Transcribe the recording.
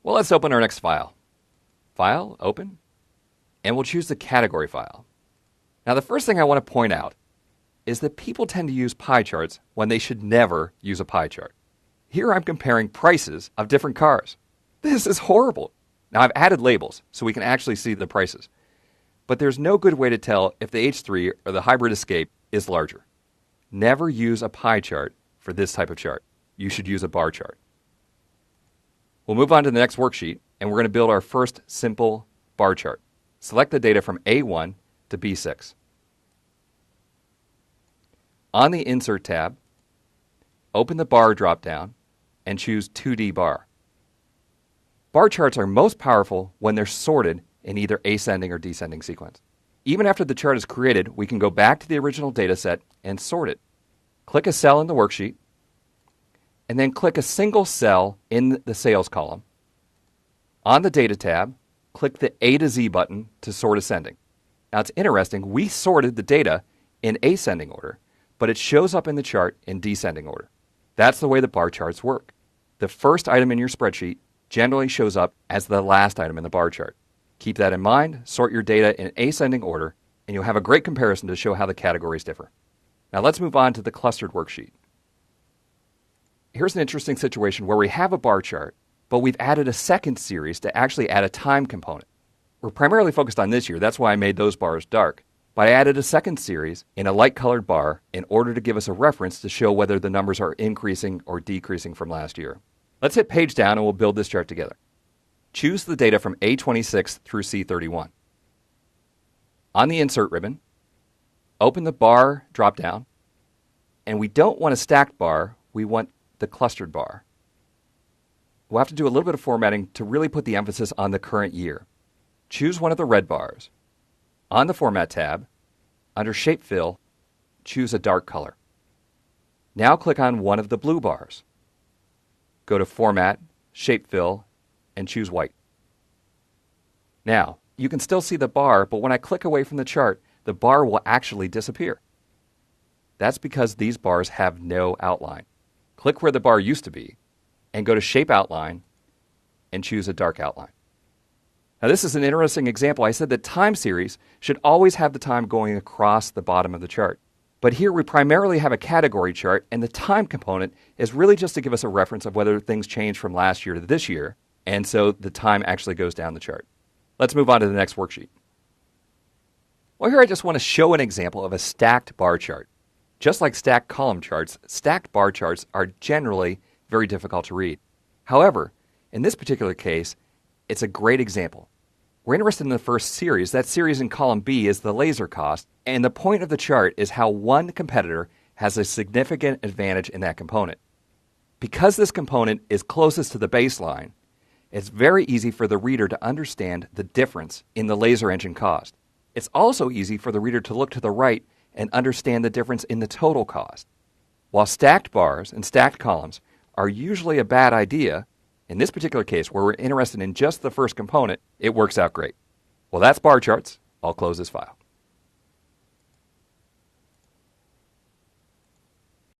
Well, let's open our next file. File, open, and we'll choose the category file. Now, the first thing I want to point out is that people tend to use pie charts when they should never use a pie chart. Here I'm comparing prices of different cars. This is horrible. Now, I've added labels so we can actually see the prices. But there's no good way to tell if the H3 or the Hybrid Escape is larger. Never use a pie chart for this type of chart. You should use a bar chart. We'll move on to the next worksheet, and we're going to build our first simple bar chart. Select the data from A1 to B6. On the Insert tab, open the Bar dropdown and choose 2D Bar. Bar charts are most powerful when they're sorted in either ascending or descending sequence. Even after the chart is created, we can go back to the original data set and sort it. Click a cell in the worksheet, and then click a single cell in the sales column. On the Data tab, click the A to Z button to sort ascending. Now it's interesting, we sorted the data in ascending order, but it shows up in the chart in descending order. That's the way the bar charts work. The first item in your spreadsheet generally shows up as the last item in the bar chart. Keep that in mind, sort your data in ascending order, and you'll have a great comparison to show how the categories differ. Now let's move on to the clustered worksheet. Here's an interesting situation where we have a bar chart, but we've added a second series to actually add a time component. We're primarily focused on this year, that's why I made those bars dark. But I added a second series in a light-colored bar in order to give us a reference to show whether the numbers are increasing or decreasing from last year. Let's hit Page Down and we'll build this chart together. Choose the data from A26 through C31. On the Insert ribbon, open the Bar dropdown, and we don't want a stacked bar, we want the clustered bar. We'll have to do a little bit of formatting to really put the emphasis on the current year. Choose one of the red bars. On the Format tab, under Shape Fill, choose a dark color. Now click on one of the blue bars. Go to Format, Shape Fill, and choose white. Now, you can still see the bar, but when I click away from the chart, the bar will actually disappear. That's because these bars have no outline. Click where the bar used to be, and go to Shape Outline, and choose a dark outline. Now this is an interesting example. I said that time series should always have the time going across the bottom of the chart. But here we primarily have a category chart, and the time component is really just to give us a reference of whether things changed from last year to this year, and so the time actually goes down the chart. Let's move on to the next worksheet. Well, here I just want to show an example of a stacked bar chart. Just like stacked column charts, stacked bar charts are generally very difficult to read. However, in this particular case, it's a great example. We're interested in the first series. That series in column B is the laser cost, and the point of the chart is how one competitor has a significant advantage in that component. Because this component is closest to the baseline, it's very easy for the reader to understand the difference in the laser engine cost. It's also easy for the reader to look to the right and understand the difference in the total cost. While stacked bars and stacked columns are usually a bad idea, in this particular case, where we're interested in just the first component, it works out great. Well, that's bar charts. I'll close this file.